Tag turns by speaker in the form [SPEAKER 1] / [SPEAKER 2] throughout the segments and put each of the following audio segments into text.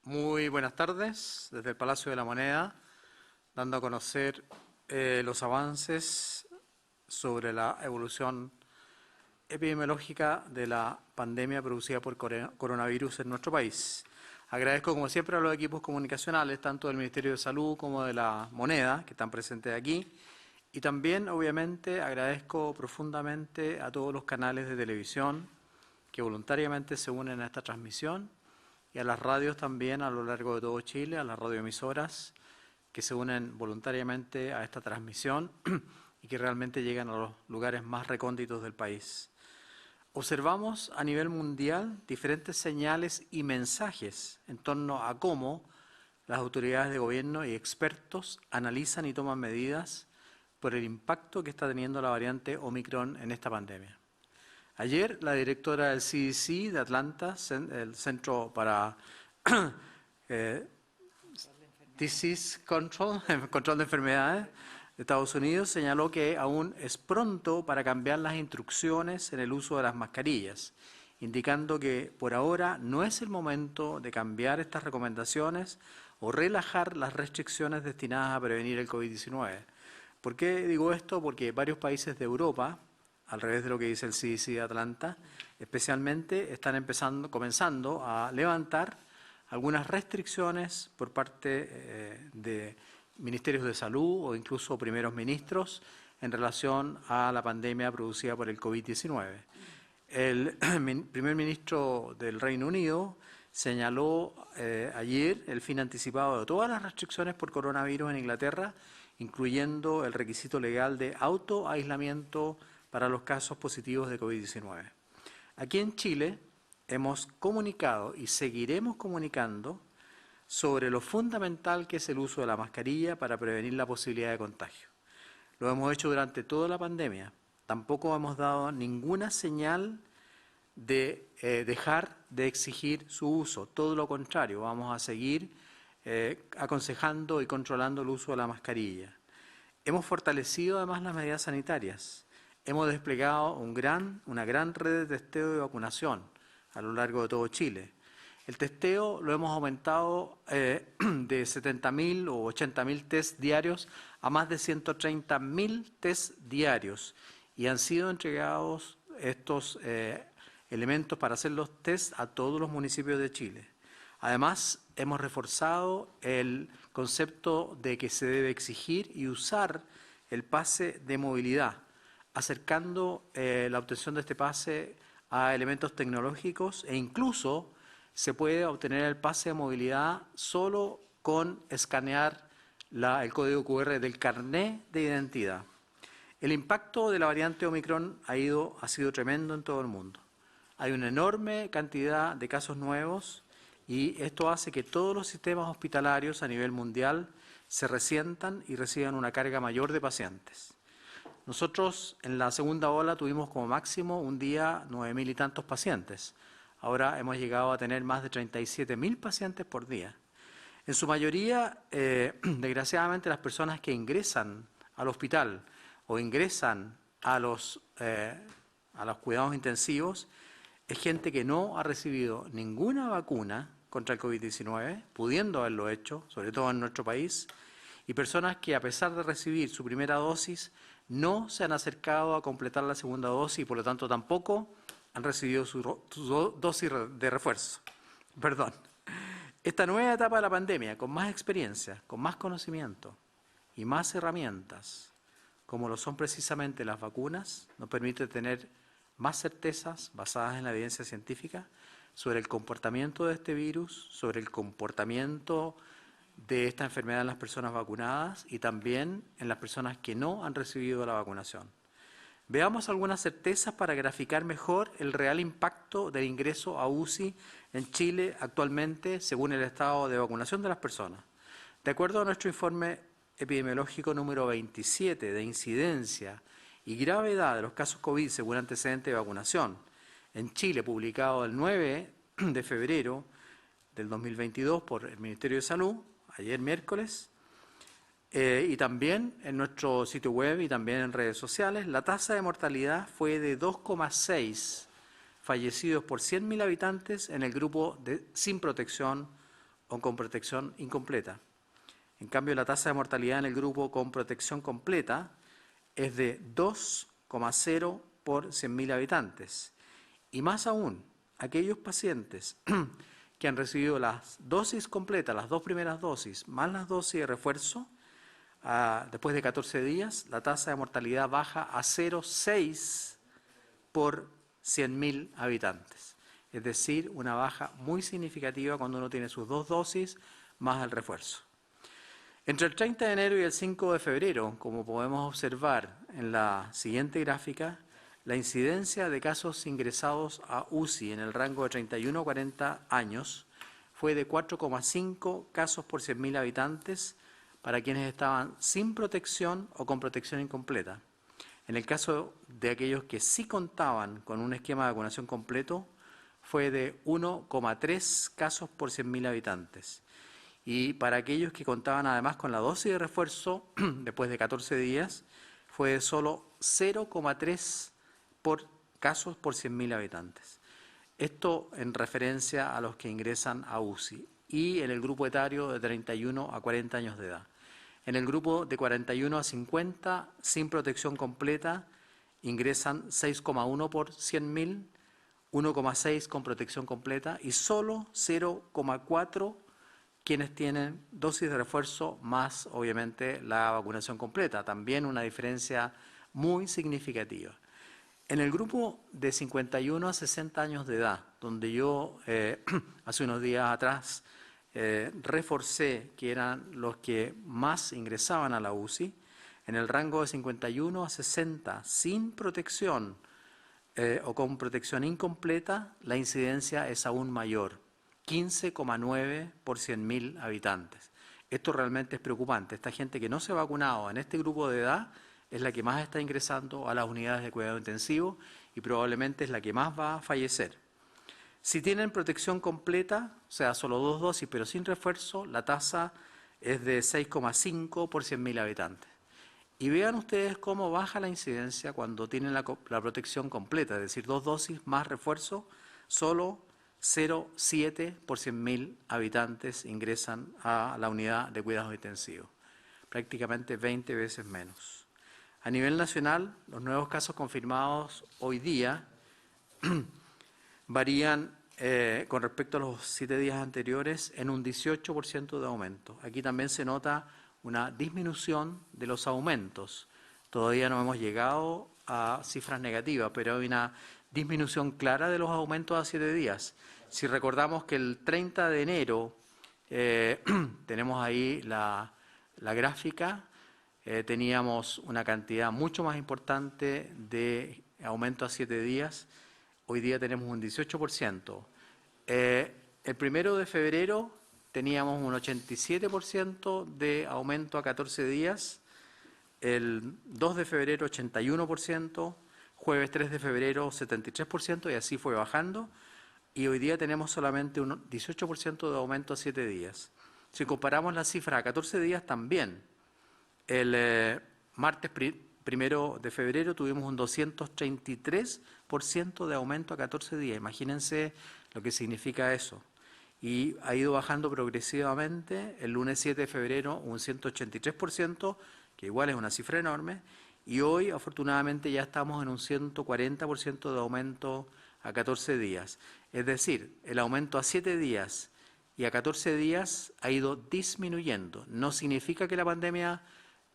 [SPEAKER 1] Muy buenas tardes desde el Palacio de la Moneda, dando a conocer los avances sobre la evolución epidemiológica de la pandemia producida por coronavirus en nuestro país. Agradezco, como siempre, a los equipos comunicacionales, tanto del Ministerio de Salud como de la Moneda, que están presentes aquí. Y también, obviamente, agradezco profundamente a todos los canales de televisión que voluntariamente se unen a esta transmisión y a las radios también a lo largo de todo Chile, a las radioemisoras que se unen voluntariamente a esta transmisión y que realmente llegan a los lugares más recónditos del país. Observamos a nivel mundial diferentes señales y mensajes en torno a cómo las autoridades de gobierno y expertos analizan y toman medidas por el impacto que está teniendo la variante Omicron en esta pandemia. Ayer, la directora del CDC de Atlanta, el Centro para Disease Control, Control de Enfermedades de Estados Unidos, señaló que aún es pronto para cambiar las instrucciones en el uso de las mascarillas, indicando que por ahora no es el momento de cambiar estas recomendaciones o relajar las restricciones destinadas a prevenir el COVID-19. ¿Por qué digo esto? Porque varios países de Europa, al revés de lo que dice el CDC de Atlanta, especialmente están comenzando a levantar algunas restricciones por parte de ministerios de salud o incluso primeros ministros en relación a la pandemia producida por el COVID-19. El primer ministro del Reino Unido señaló ayer el fin anticipado de todas las restricciones por coronavirus en Inglaterra, incluyendo el requisito legal de autoaislamiento para los casos positivos de COVID-19. Aquí en Chile hemos comunicado y seguiremos comunicando sobre lo fundamental que es el uso de la mascarilla para prevenir la posibilidad de contagio. Lo hemos hecho durante toda la pandemia. Tampoco hemos dado ninguna señal de dejar de exigir su uso. Todo lo contrario, vamos a seguir aconsejando y controlando el uso de la mascarilla. Hemos fortalecido además las medidas sanitarias. Hemos desplegado una gran red de testeo y vacunación a lo largo de todo Chile. El testeo lo hemos aumentado de 70.000 o 80.000 test diarios a más de 130.000 test diarios y han sido entregados estos elementos para hacer los test a todos los municipios de Chile. Además, hemos reforzado el concepto de que se debe exigir y usar el pase de movilidad, acercando la obtención de este pase a elementos tecnológicos e incluso se puede obtener el pase de movilidad solo con escanear el código QR del carné de identidad. El impacto de la variante Omicron ha sido tremendo en todo el mundo. Hay una enorme cantidad de casos nuevos y esto hace que todos los sistemas hospitalarios a nivel mundial se resientan y reciban una carga mayor de pacientes. Nosotros en la segunda ola tuvimos como máximo un día 9.000 y tantos pacientes. Ahora hemos llegado a tener más de 37.000 pacientes por día. En su mayoría, desgraciadamente, las personas que ingresan al hospital o ingresan a los cuidados intensivos es gente que no ha recibido ninguna vacuna contra el COVID-19, pudiendo haberlo hecho, sobre todo en nuestro país, y personas que a pesar de recibir su primera dosis no se han acercado a completar la segunda dosis y por lo tanto tampoco han recibido su dosis de refuerzo. Esta nueva etapa de la pandemia, con más experiencia, con más conocimiento y más herramientas, como lo son precisamente las vacunas, nos permite tener más certezas basadas en la evidencia científica sobre el comportamiento de este virus, sobre el comportamiento de esta enfermedad en las personas vacunadas y también en las personas que no han recibido la vacunación. Veamos algunas certezas para graficar mejor el real impacto del ingreso a UCI en Chile actualmente según el estado de vacunación de las personas. De acuerdo a nuestro informe epidemiológico número 27 de incidencia y gravedad de los casos COVID según antecedente de vacunación en Chile, publicado el 9 de febrero del 2022 por el Ministerio de Salud, ayer miércoles, y también en nuestro sitio web y también en redes sociales, la tasa de mortalidad fue de 2,6 fallecidos por 100.000 habitantes en el grupo sin protección o con protección incompleta. En cambio, la tasa de mortalidad en el grupo con protección completa es de 2,0 por 100.000 habitantes. Y más aún, aquellos pacientes que han recibido las dosis completas, las 2 primeras dosis, más las dosis de refuerzo, después de 14 días, la tasa de mortalidad baja a 0,6 por 100.000 habitantes. Es decir, una baja muy significativa cuando uno tiene sus 2 dosis más el refuerzo. Entre el 30 de enero y el 5 de febrero, como podemos observar en la siguiente gráfica, la incidencia de casos ingresados a UCI en el rango de 31 a 40 años fue de 4,5 casos por 100.000 habitantes para quienes estaban sin protección o con protección incompleta. En el caso de aquellos que sí contaban con un esquema de vacunación completo, fue de 1,3 casos por 100.000 habitantes. Y para aquellos que contaban además con la dosis de refuerzo, después de 14 días, fue de solo 0,3 casos por 100.000 habitantes. Esto en referencia a los que ingresan a UCI y en el grupo etario de 31 a 40 años de edad. En el grupo de 41 a 50, sin protección completa, ingresan 6,1 por 100.000, 1,6 con protección completa y solo 0,4 quienes tienen dosis de refuerzo más, obviamente, la vacunación completa. También una diferencia muy significativa. En el grupo de 51 a 60 años de edad, donde yo hace unos días atrás reforcé que eran los que más ingresaban a la UCI, en el rango de 51 a 60, sin protección o con protección incompleta, la incidencia es aún mayor, 15,9 por 100.000 habitantes. Esto realmente es preocupante. Esta gente que no se ha vacunado en este grupo de edad es la que más está ingresando a las unidades de cuidado intensivo y probablemente es la que más va a fallecer. Si tienen protección completa, o sea, solo 2 dosis pero sin refuerzo, la tasa es de 6,5 por 100.000 habitantes. Y vean ustedes cómo baja la incidencia cuando tienen la protección completa, es decir, 2 dosis más refuerzo, solo 0,7 por 100.000 habitantes ingresan a la unidad de cuidados intensivos, prácticamente 20 veces menos. A nivel nacional, los nuevos casos confirmados hoy día varían con respecto a los 7 días anteriores en un 18% de aumento. Aquí también se nota una disminución de los aumentos. Todavía no hemos llegado a cifras negativas, pero hay una disminución clara de los aumentos a 7 días. Si recordamos que el 30 de enero, tenemos ahí la gráfica, teníamos una cantidad mucho más importante de aumento a 7 días, hoy día tenemos un 18%. El 1 de febrero teníamos un 87% de aumento a 14 días, el 2 de febrero 81%, jueves 3 de febrero 73% y así fue bajando. Y hoy día tenemos solamente un 18% de aumento a 7 días. Si comparamos las cifras a 14 días también, el martes 1 de febrero tuvimos un 233% de aumento a 14 días. Imagínense lo que significa eso. Y ha ido bajando progresivamente. El lunes 7 de febrero un 183%, que igual es una cifra enorme. Y hoy, afortunadamente, ya estamos en un 140% de aumento a 14 días. Es decir, el aumento a 7 días y a 14 días ha ido disminuyendo. No significa que la pandemia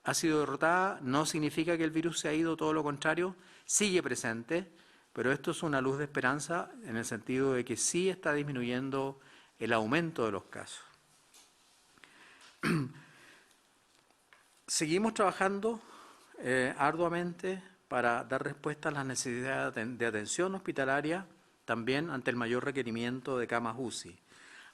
[SPEAKER 1] ha sido derrotada, no significa que el virus se ha ido, todo lo contrario, sigue presente, pero esto es una luz de esperanza en el sentido de que sí está disminuyendo el aumento de los casos. Seguimos trabajando arduamente para dar respuesta a las necesidades de atención hospitalaria, también ante el mayor requerimiento de camas UCI.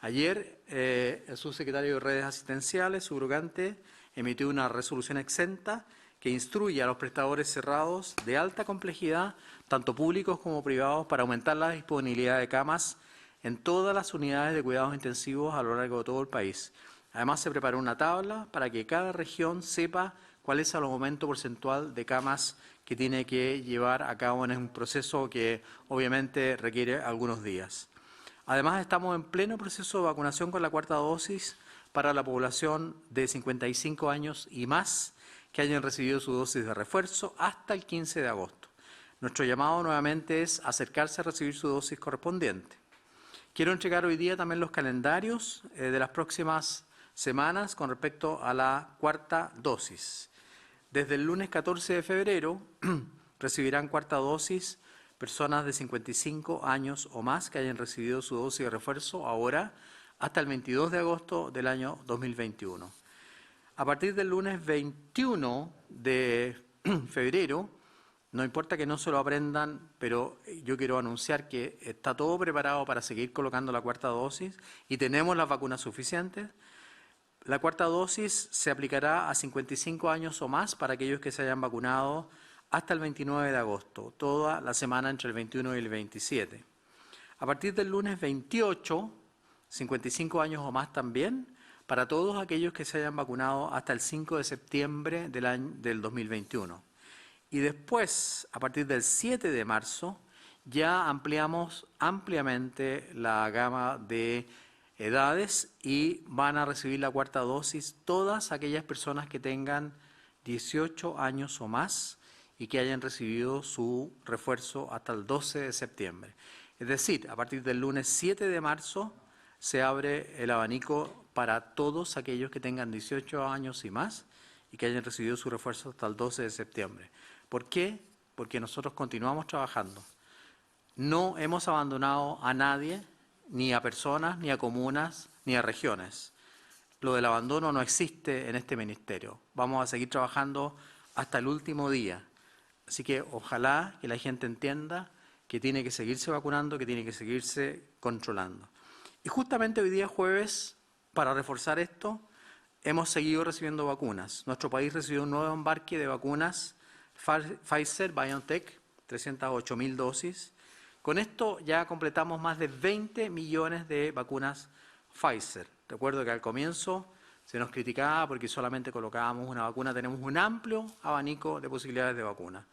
[SPEAKER 1] Ayer, el subsecretario de Redes Asistenciales, subrogante, emitió una resolución exenta que instruye a los prestadores cerrados de alta complejidad, tanto públicos como privados, para aumentar la disponibilidad de camas en todas las unidades de cuidados intensivos a lo largo de todo el país. Además, se preparó una tabla para que cada región sepa cuál es el aumento porcentual de camas que tiene que llevar a cabo en un proceso que obviamente requiere algunos días. Además, estamos en pleno proceso de vacunación con la cuarta dosis para la población de 55 años y más que hayan recibido su dosis de refuerzo hasta el 15 de agosto. Nuestro llamado nuevamente es acercarse a recibir su dosis correspondiente. Quiero entregar hoy día también los calendarios de las próximas semanas con respecto a la cuarta dosis. Desde el lunes 14 de febrero recibirán cuarta dosis personas de 55 años o más que hayan recibido su dosis de refuerzo ahora hasta el 22 de agosto del año 2021. A partir del lunes 21 de febrero, no importa que no se lo aprendan, pero yo quiero anunciar que está todo preparado para seguir colocando la cuarta dosis y tenemos las vacunas suficientes. La cuarta dosis se aplicará a 55 años o más para aquellos que se hayan vacunado hasta el 29 de agosto, toda la semana entre el 21 y el 27. A partir del lunes 28, 55 años o más también, para todos aquellos que se hayan vacunado hasta el 5 de septiembre del 2021. Y después, a partir del 7 de marzo, ya ampliamos ampliamente la gama de edades y van a recibir la cuarta dosis todas aquellas personas que tengan 18 años o más y que hayan recibido su refuerzo hasta el 12 de septiembre. Es decir, a partir del lunes 7 de marzo se abre el abanico para todos aquellos que tengan 18 años y más y que hayan recibido su refuerzo hasta el 12 de septiembre. ¿Por qué? Porque nosotros continuamos trabajando. No hemos abandonado a nadie, ni a personas, ni a comunas, ni a regiones. Lo del abandono no existe en este ministerio. Vamos a seguir trabajando hasta el último día. Así que ojalá que la gente entienda que tiene que seguirse vacunando, que tiene que seguirse controlando. Y justamente hoy día jueves, para reforzar esto, hemos seguido recibiendo vacunas. Nuestro país recibió un nuevo embarque de vacunas Pfizer-BioNTech, 308.000 dosis. Con esto ya completamos más de 20 millones de vacunas Pfizer. Recuerdo que al comienzo se nos criticaba porque solamente colocábamos una vacuna. Tenemos un amplio abanico de posibilidades de vacuna.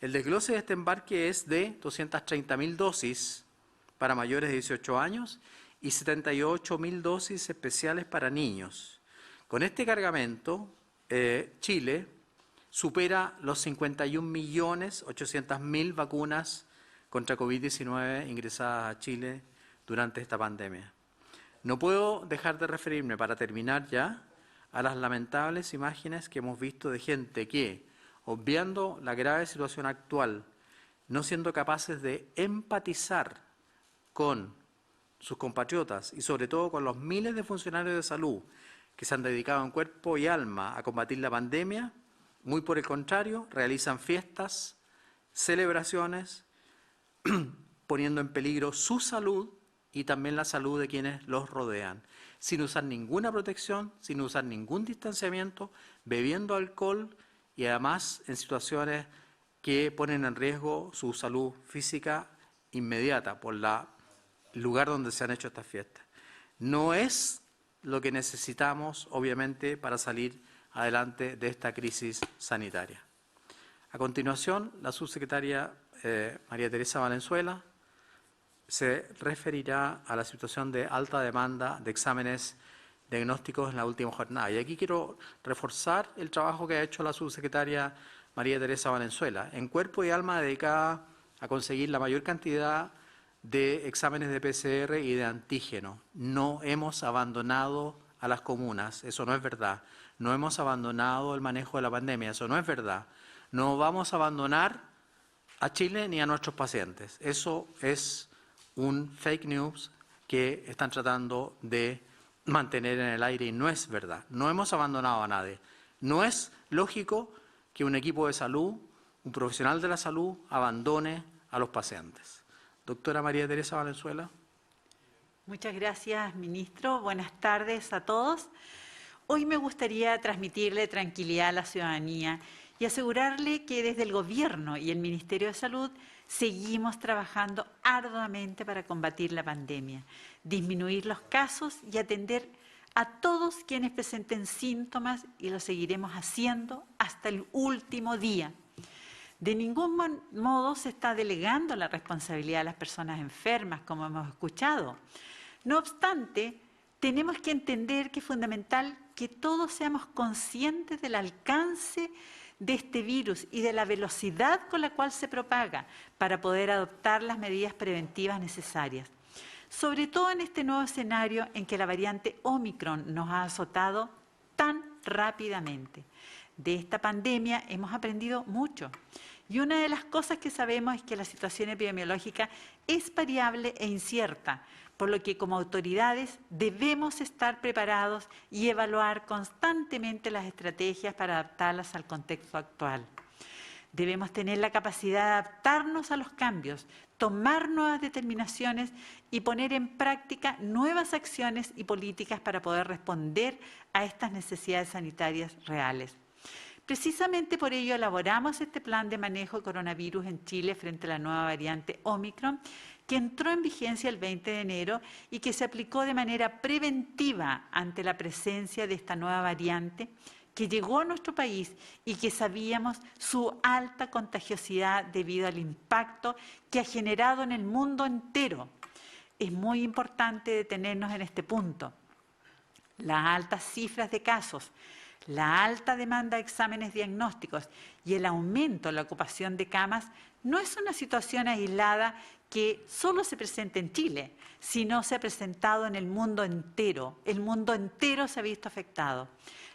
[SPEAKER 1] El desglose de este embarque es de 230.000 dosis para mayores de 18 años y 78.000 dosis especiales para niños. Con este cargamento, Chile supera los 51.800.000 vacunas contra COVID-19 ingresadas a Chile durante esta pandemia. No puedo dejar de referirme, para terminar ya, a las lamentables imágenes que hemos visto de gente que, obviando la grave situación actual, no siendo capaces de empatizar con sus compatriotas y sobre todo con los miles de funcionarios de salud que se han dedicado en cuerpo y alma a combatir la pandemia, muy por el contrario, realizan fiestas, celebraciones, poniendo en peligro su salud y también la salud de quienes los rodean, sin usar ninguna protección, sin usar ningún distanciamiento, bebiendo alcohol y además en situaciones que ponen en riesgo su salud física inmediata por el lugar donde se han hecho estas fiestas. No es lo que necesitamos, obviamente, para salir adelante de esta crisis sanitaria. A continuación, la subsecretaria María Teresa Valenzuela se referirá a la situación de alta demanda de exámenes diagnósticos en la última jornada. Y aquí quiero reforzar el trabajo que ha hecho la subsecretaria María Teresa Valenzuela, en cuerpo y alma dedicada a conseguir la mayor cantidad de exámenes de PCR y de antígeno. No hemos abandonado a las comunas, eso no es verdad. No hemos abandonado el manejo de la pandemia, eso no es verdad. No vamos a abandonar a Chile ni a nuestros pacientes. Eso es un fake news que están tratando de mantener en el aire y no es verdad. No hemos abandonado a nadie. No es lógico que un equipo de salud, un profesional de la salud, abandone a los pacientes. Doctora María Teresa Valenzuela.
[SPEAKER 2] Muchas gracias, ministro. Buenas tardes a todos. Hoy me gustaría transmitirle tranquilidad a la ciudadanía y asegurarle que desde el Gobierno y el Ministerio de Salud seguimos trabajando arduamente para combatir la pandemia, disminuir los casos y atender a todos quienes presenten síntomas y lo seguiremos haciendo hasta el último día. De ningún modo se está delegando la responsabilidad a las personas enfermas, como hemos escuchado. No obstante, tenemos que entender que es fundamental que todos seamos conscientes del alcance de este virus y de la velocidad con la cual se propaga para poder adoptar las medidas preventivas necesarias. Sobre todo en este nuevo escenario en que la variante Omicron nos ha azotado tan rápidamente. De esta pandemia hemos aprendido mucho. Y una de las cosas que sabemos es que la situación epidemiológica es variable e incierta, por lo que como autoridades debemos estar preparados y evaluar constantemente las estrategias para adaptarlas al contexto actual. Debemos tener la capacidad de adaptarnos a los cambios, tomar nuevas determinaciones y poner en práctica nuevas acciones y políticas para poder responder a estas necesidades sanitarias reales. Precisamente por ello elaboramos este plan de manejo de coronavirus en Chile frente a la nueva variante Omicron, que entró en vigencia el 20 de enero y que se aplicó de manera preventiva ante la presencia de esta nueva variante que llegó a nuestro país y que sabíamos su alta contagiosidad debido al impacto que ha generado en el mundo entero. Es muy importante detenernos en este punto. Las altas cifras de casos, la alta demanda de exámenes diagnósticos y el aumento en la ocupación de camas no es una situación aislada que solo se presenta en Chile, sino se ha presentado en el mundo entero. El mundo entero se ha visto afectado.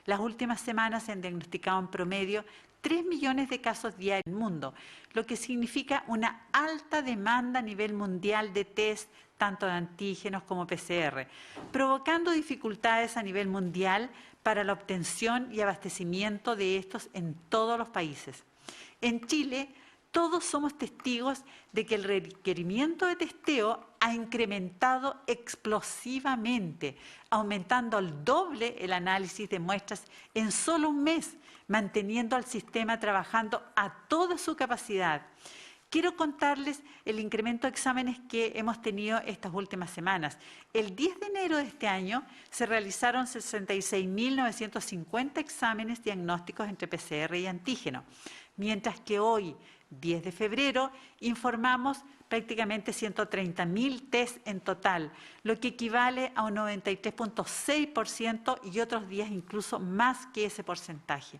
[SPEAKER 2] Las últimas semanas se han diagnosticado en promedio 3 millones de casos diarios en el mundo, lo que significa una alta demanda a nivel mundial de test, tanto de antígenos como PCR, provocando dificultades a nivel mundial para la obtención y abastecimiento de estos en todos los países. En Chile, todos somos testigos de que el requerimiento de testeo ha incrementado explosivamente, aumentando al doble el análisis de muestras en solo un mes, manteniendo al sistema trabajando a toda su capacidad. Quiero contarles el incremento de exámenes que hemos tenido estas últimas semanas. El 10 de enero de este año se realizaron 66.950 exámenes diagnósticos entre PCR y antígeno, mientras que hoy, 10 de febrero, informamos prácticamente 130.000 test en total, lo que equivale a un 93.6% y otros días incluso más que ese porcentaje.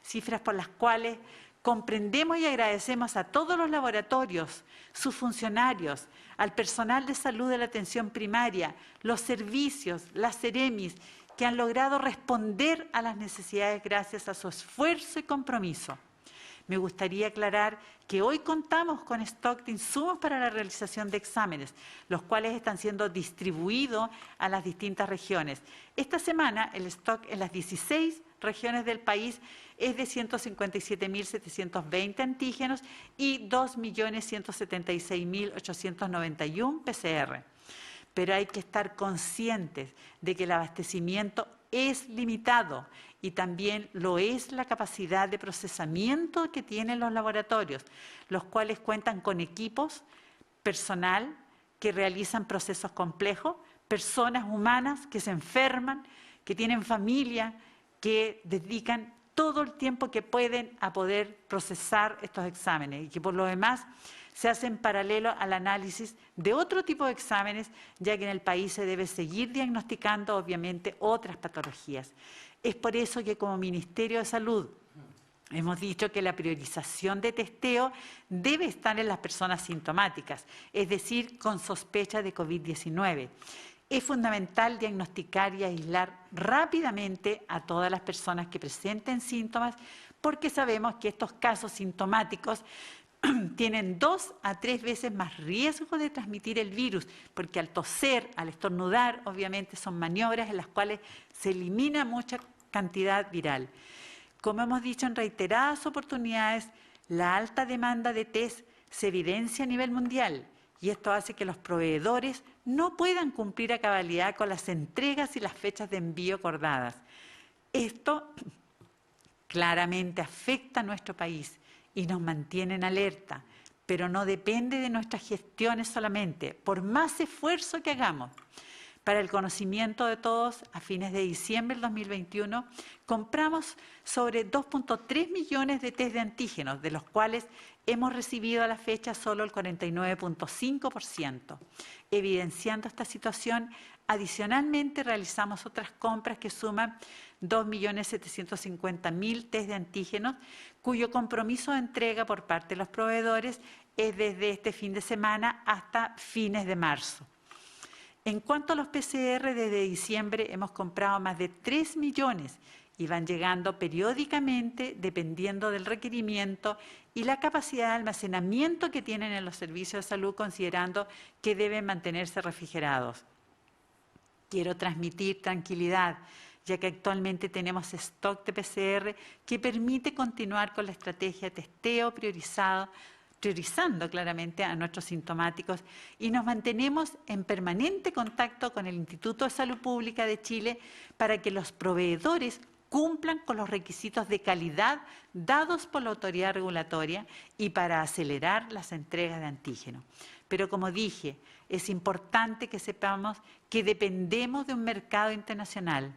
[SPEAKER 2] Cifras por las cuales comprendemos y agradecemos a todos los laboratorios, sus funcionarios, al personal de salud de la atención primaria, los servicios, las Ceremis, que han logrado responder a las necesidades gracias a su esfuerzo y compromiso. Me gustaría aclarar que hoy contamos con stock de insumos para la realización de exámenes, los cuales están siendo distribuidos a las distintas regiones. Esta semana el stock en las 16 regiones del país es de 157.720 antígenos y 2.176.891 PCR. Pero hay que estar conscientes de que el abastecimiento es limitado y también lo es la capacidad de procesamiento que tienen los laboratorios, los cuales cuentan con equipos, personal que realizan procesos complejos, personas humanas que se enferman, que tienen familia, que dedican todo el tiempo que pueden a poder procesar estos exámenes y que por lo demás se hacen paralelo al análisis de otro tipo de exámenes, ya que en el país se debe seguir diagnosticando, obviamente, otras patologías. Es por eso que como Ministerio de Salud hemos dicho que la priorización de testeo debe estar en las personas sintomáticas, es decir, con sospecha de COVID-19. Es fundamental diagnosticar y aislar rápidamente a todas las personas que presenten síntomas, porque sabemos que estos casos sintomáticos tienen 2 a 3 veces más riesgo de transmitir el virus, porque al toser, al estornudar, obviamente son maniobras en las cuales se elimina mucha cantidad viral. Como hemos dicho en reiteradas oportunidades, la alta demanda de test se evidencia a nivel mundial y esto hace que los proveedores no puedan cumplir a cabalidad con las entregas y las fechas de envío acordadas. Esto claramente afecta a nuestro país y nos mantiene en alerta, pero no depende de nuestras gestiones solamente, por más esfuerzo que hagamos. Para el conocimiento de todos, a fines de diciembre del 2021, compramos sobre 2.3 millones de test de antígenos, de los cuales hemos recibido a la fecha solo el 49.5%. Evidenciando esta situación, adicionalmente realizamos otras compras que suman 2.750.000 test de antígenos, cuyo compromiso de entrega por parte de los proveedores es desde este fin de semana hasta fines de marzo. En cuanto a los PCR, desde diciembre hemos comprado más de 3 millones y van llegando periódicamente dependiendo del requerimiento y la capacidad de almacenamiento que tienen en los servicios de salud, considerando que deben mantenerse refrigerados. Quiero transmitir tranquilidad, ya que actualmente tenemos stock de PCR que permite continuar con la estrategia de testeo priorizando claramente a nuestros sintomáticos, y nos mantenemos en permanente contacto con el Instituto de Salud Pública de Chile para que los proveedores cumplan con los requisitos de calidad dados por la autoridad regulatoria y para acelerar las entregas de antígenos. Pero como dije, es importante que sepamos que dependemos de un mercado internacional.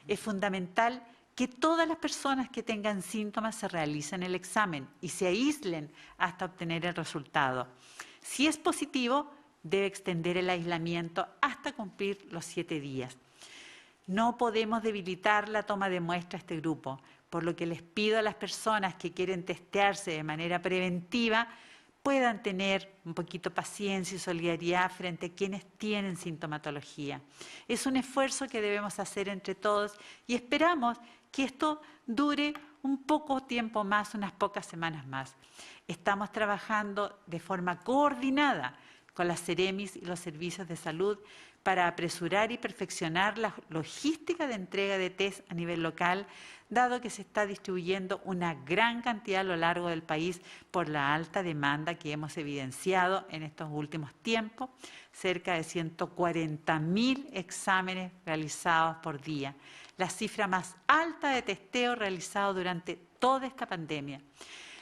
[SPEAKER 2] Es fundamental que todas las personas que tengan síntomas se realicen el examen y se aíslen hasta obtener el resultado. Si es positivo, debe extender el aislamiento hasta cumplir los 7 días. No podemos debilitar la toma de muestra a este grupo, por lo que les pido a las personas que quieren testearse de manera preventiva puedan tener un poquito de paciencia y solidaridad frente a quienes tienen sintomatología. Es un esfuerzo que debemos hacer entre todos y esperamos que esto dure un poco tiempo más, unas pocas semanas más. Estamos trabajando de forma coordinada con las Ceremis y los servicios de salud para apresurar y perfeccionar la logística de entrega de test a nivel local, dado que se está distribuyendo una gran cantidad a lo largo del país por la alta demanda que hemos evidenciado en estos últimos tiempos, cerca de 140.000 exámenes realizados por día, la cifra más alta de testeo realizado durante toda esta pandemia.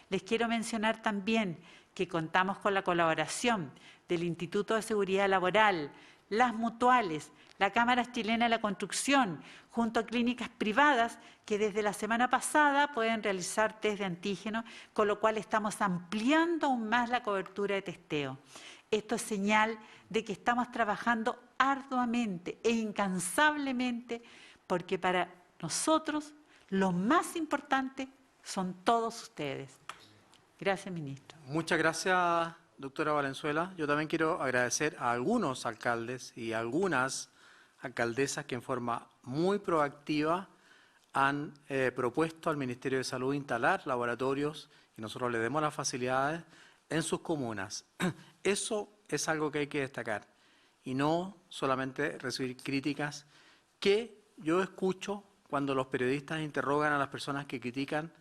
[SPEAKER 2] Les quiero mencionar también que contamos con la colaboración del Instituto de Seguridad Laboral, las mutuales, la Cámara Chilena de la Construcción, junto a clínicas privadas que desde la semana pasada pueden realizar test de antígeno, con lo cual estamos ampliando aún más la cobertura de testeo. Esto es señal de que estamos trabajando arduamente e incansablemente, porque para nosotros lo más importante son todos ustedes. Gracias, ministro.
[SPEAKER 1] Muchas gracias, doctora Valenzuela. Yo también quiero agradecer a algunos alcaldes y a algunas alcaldesas que en forma muy proactiva han propuesto al Ministerio de Salud instalar laboratorios y nosotros le demos las facilidades en sus comunas. Eso es algo que hay que destacar y no solamente recibir críticas que yo escucho cuando los periodistas interrogan a las personas que critican.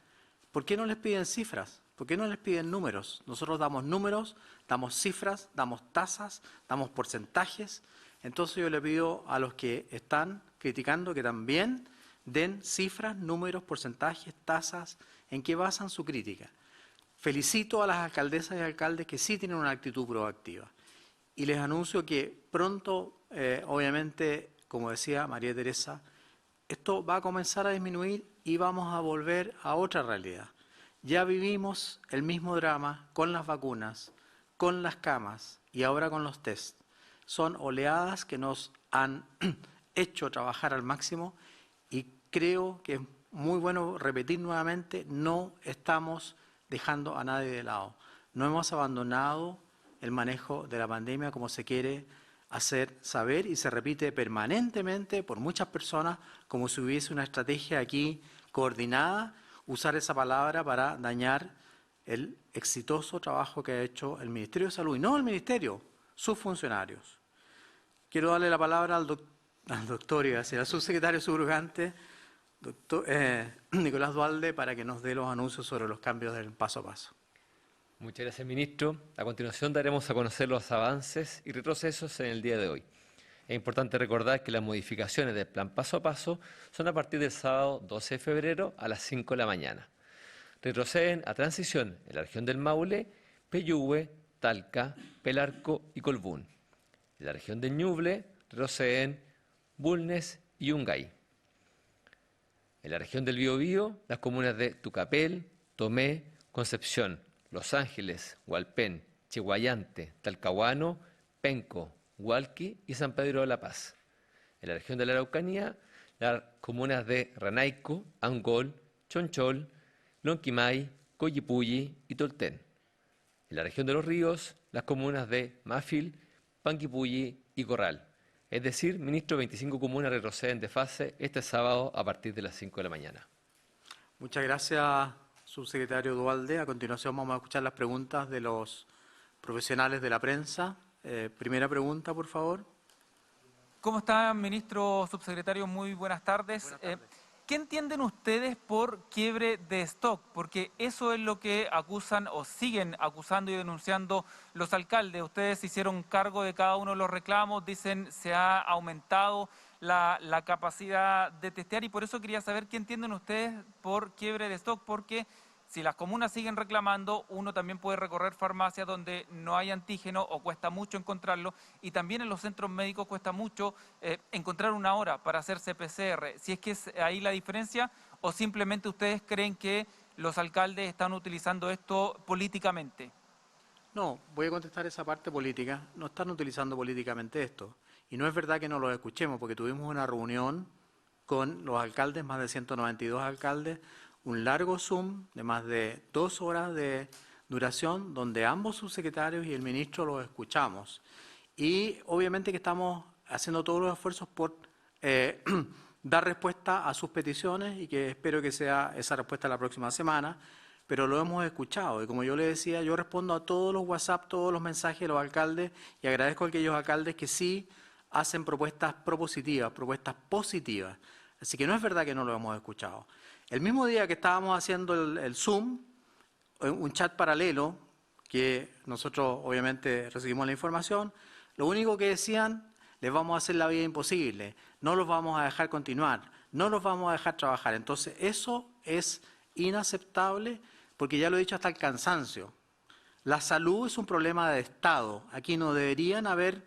[SPEAKER 1] ¿Por qué no les piden cifras? ¿Por qué no les piden números? Nosotros damos números, damos cifras, damos tasas, damos porcentajes. Entonces yo le pido a los que están criticando que también den cifras, números, porcentajes, tasas, en qué basan su crítica. Felicito a las alcaldesas y alcaldes que sí tienen una actitud proactiva. Y les anuncio que pronto, obviamente, como decía María Teresa, esto va a comenzar a disminuir y vamos a volver a otra realidad. Ya vivimos el mismo drama con las vacunas, con las camas y ahora con los test. Son oleadas que nos han hecho trabajar al máximo y creo que es muy bueno repetir nuevamente, no estamos dejando a nadie de lado. No hemos abandonado el manejo de la pandemia como se quiere hacer saber y se repite permanentemente por muchas personas como si hubiese una estrategia aquí coordinada, usar esa palabra para dañar el exitoso trabajo que ha hecho el Ministerio de Salud, y no el Ministerio, sus funcionarios. Quiero darle la palabra al doctor, iba a decir, al subsecretario subrogante, doctor Nicolás Duhalde, para que nos dé los anuncios sobre los cambios del paso a paso.
[SPEAKER 3] Muchas gracias, ministro. A continuación daremos a conocer los avances y retrocesos en el día de hoy. Es importante recordar que las modificaciones del plan paso a paso son a partir del sábado 12 de febrero a las 5 de la mañana. Retroceden a transición en la región del Maule, Peyúgue, Talca, Pelarco y Colbún. En la región del Ñuble retroceden Bulnes y Yungay. En la región del Biobío, las comunas de Tucapel, Tomé, Concepción, Los Ángeles, Hualpén, Chiguayante, Talcahuano, Penco, Hualqui y San Pedro de la Paz. En la región de la Araucanía, las comunas de Ranaico, Angol, Chonchol, Lonquimay, Coyipulli y Tolten. En la región de los ríos, las comunas de Mafil, Panguipulli y Corral. Es decir, ministro, 25 comunas retroceden de fase este sábado a partir de las 5 de la mañana.
[SPEAKER 1] Muchas gracias, subsecretario Duhalde. A continuación vamos a escuchar las preguntas de los profesionales de la prensa. Primera pregunta, por favor.
[SPEAKER 4] ¿Cómo está, ministro, subsecretario? Muy buenas tardes.
[SPEAKER 1] Buenas tardes.
[SPEAKER 4] ¿Qué entienden ustedes por quiebre de stock? Porque eso es lo que acusan o siguen acusando y denunciando los alcaldes. Ustedes se hicieron cargo de cada uno de los reclamos, dicen se ha aumentado la capacidad de testear y por eso quería saber qué entienden ustedes por quiebre de stock, porque si las comunas siguen reclamando, uno también puede recorrer farmacias donde no hay antígeno o cuesta mucho encontrarlo y también en los centros médicos cuesta mucho encontrar una hora para hacerse PCR. Si es que es ahí la diferencia o simplemente ustedes creen que los alcaldes están utilizando esto políticamente.
[SPEAKER 1] No, voy a contestar esa parte política. No están utilizando políticamente esto. Y no es verdad que no los escuchemos, porque tuvimos una reunión con los alcaldes, más de 192 alcaldes, un largo Zoom de más de 2 horas de duración, donde ambos subsecretarios y el ministro los escuchamos. Y obviamente que estamos haciendo todos los esfuerzos por dar respuesta a sus peticiones y que espero que sea esa respuesta la próxima semana, pero lo hemos escuchado. Y como yo le decía, yo respondo a todos los WhatsApp, todos los mensajes de los alcaldes y agradezco a aquellos alcaldes que sí hacen propuestas propositivas, propuestas positivas. Así que no es verdad que no lo hemos escuchado. El mismo día que estábamos haciendo el Zoom, un chat paralelo, que nosotros obviamente recibimos la información, lo único que decían, les vamos a hacer la vida imposible, no los vamos a dejar continuar, no los vamos a dejar trabajar. Entonces eso es inaceptable porque ya lo he dicho hasta el cansancio. La salud es un problema de Estado. Aquí no deberían haber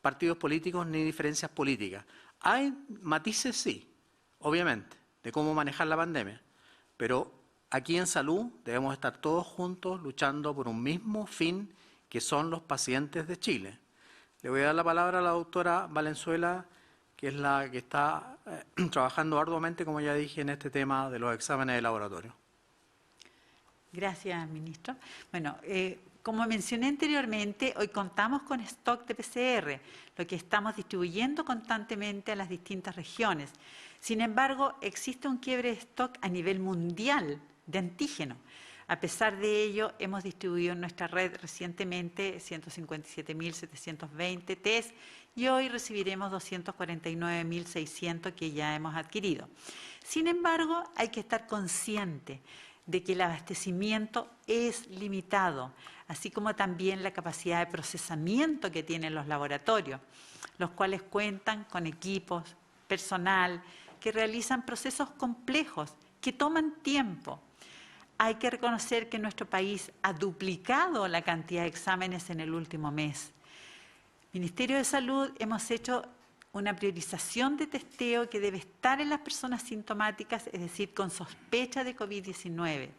[SPEAKER 1] partidos políticos ni diferencias políticas. Hay matices, sí, obviamente, de cómo manejar la pandemia, pero aquí en salud debemos estar todos juntos luchando por un mismo fin que son los pacientes de Chile. Le voy a dar la palabra a la doctora Valenzuela, que es la que está trabajando arduamente, como ya dije, en este tema de los exámenes de laboratorio.
[SPEAKER 2] Gracias, ministro. Bueno, como mencioné anteriormente, hoy contamos con stock de PCR, lo que estamos distribuyendo constantemente a las distintas regiones. Sin embargo, existe un quiebre de stock a nivel mundial de antígeno. A pesar de ello, hemos distribuido en nuestra red recientemente 157.720 test y hoy recibiremos 249.600 que ya hemos adquirido. Sin embargo, hay que estar consciente de que el abastecimiento es limitado, así como también la capacidad de procesamiento que tienen los laboratorios, los cuales cuentan con equipos, personal, que realizan procesos complejos, que toman tiempo. Hay que reconocer que nuestro país ha duplicado la cantidad de exámenes en el último mes. Ministerio de Salud hemos hecho una priorización de testeo que debe estar en las personas sintomáticas, es decir, con sospecha de COVID-19.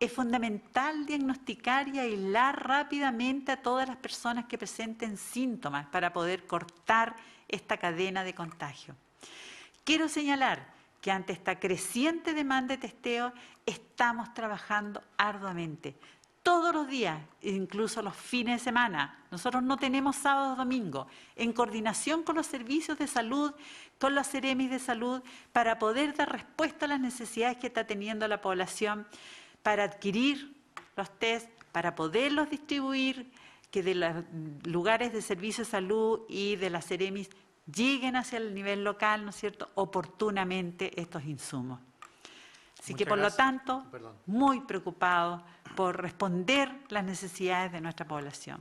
[SPEAKER 2] Es fundamental diagnosticar y aislar rápidamente a todas las personas que presenten síntomas para poder cortar esta cadena de contagio. Quiero señalar que ante esta creciente demanda de testeo estamos trabajando arduamente. Todos los días, incluso los fines de semana. Nosotros no tenemos sábados, domingos, en coordinación con los servicios de salud, con los CEREMIS de salud, para poder dar respuesta a las necesidades que está teniendo la población, para adquirir los test, para poderlos distribuir, que de los lugares de servicio de salud y de las CEREMIS lleguen hacia el nivel local, ¿no es cierto?, oportunamente estos insumos. Así que, por lo tanto, muy preocupado por responder las necesidades de nuestra población.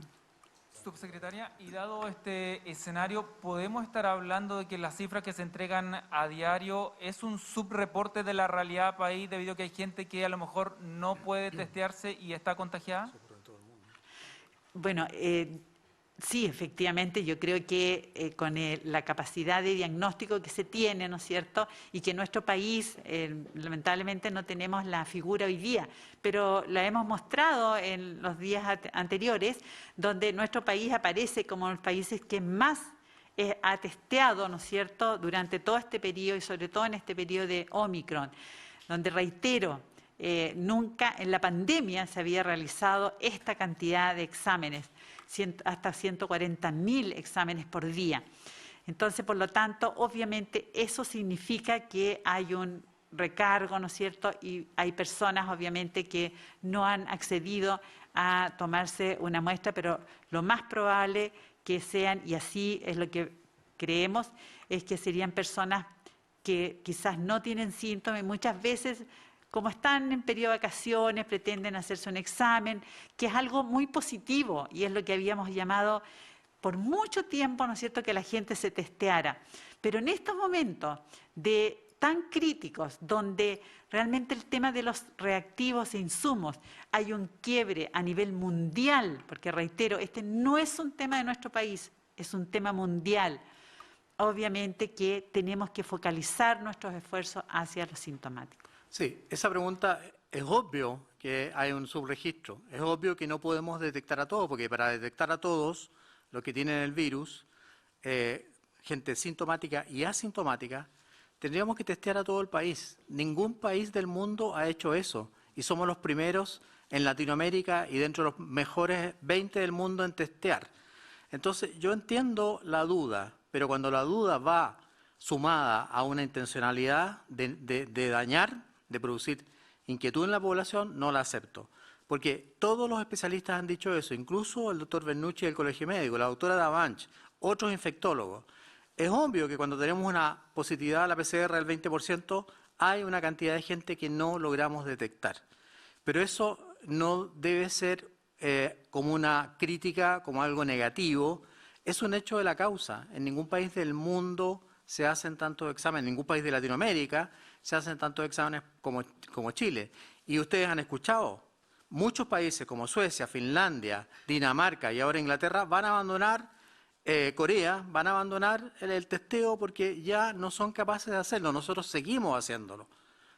[SPEAKER 4] Subsecretaria, y dado este escenario, ¿podemos estar hablando de que las cifras que se entregan a diario es un subreporte de la realidad país debido a que hay gente que a lo mejor no puede testearse y está contagiada?
[SPEAKER 2] Bueno, Sí, efectivamente, yo creo que con la capacidad de diagnóstico que se tiene, ¿no es cierto? Y que en nuestro país, lamentablemente, no tenemos la figura hoy día, pero la hemos mostrado en los días anteriores, donde nuestro país aparece como los países que más ha testeado, ¿no es cierto?, durante todo este periodo y sobre todo en este periodo de Omicron, donde reitero, nunca en la pandemia se había realizado esta cantidad de exámenes, hasta 140.000 exámenes por día. Entonces, por lo tanto, obviamente eso significa que hay un recargo, ¿no es cierto? Y hay personas, obviamente, que no han accedido a tomarse una muestra, pero lo más probable que sean, y así es lo que creemos, es que serían personas que quizás no tienen síntomas y muchas veces, como están en periodo de vacaciones, pretenden hacerse un examen, que es algo muy positivo y es lo que habíamos llamado por mucho tiempo, ¿no es cierto?, que la gente se testeara. Pero en estos momentos tan críticos, donde realmente el tema de los reactivos e insumos, hay un quiebre a nivel mundial, porque reitero, este no es un tema de nuestro país, es un tema mundial. Obviamente que tenemos que focalizar nuestros esfuerzos hacia los sintomáticos.
[SPEAKER 1] Sí, esa pregunta es obvio que hay un subregistro, es obvio que no podemos detectar a todos, porque para detectar a todos los que tienen el virus, gente sintomática y asintomática, tendríamos que testear a todo el país. Ningún país del mundo ha hecho eso y somos los primeros en Latinoamérica y dentro de los mejores 20 del mundo en testear. Entonces, yo entiendo la duda, pero cuando la duda va sumada a una intencionalidad de dañar, de producir inquietud en la población, no la acepto. Porque todos los especialistas han dicho eso, incluso el doctor Bernucci del Colegio Médico, la doctora Davanch, otros infectólogos. Es obvio que cuando tenemos una positividad a la PCR del 20%, hay una cantidad de gente que no logramos detectar. Pero eso no debe ser como una crítica, como algo negativo. Es un hecho de la causa. En ningún país del mundo se hacen tantos exámenes, en ningún país de Latinoamérica se hacen tantos exámenes como Chile. Y ustedes han escuchado, muchos países como Suecia, Finlandia, Dinamarca y ahora Inglaterra van a abandonar, Corea, van a abandonar el testeo porque ya no son capaces de hacerlo. Nosotros seguimos haciéndolo.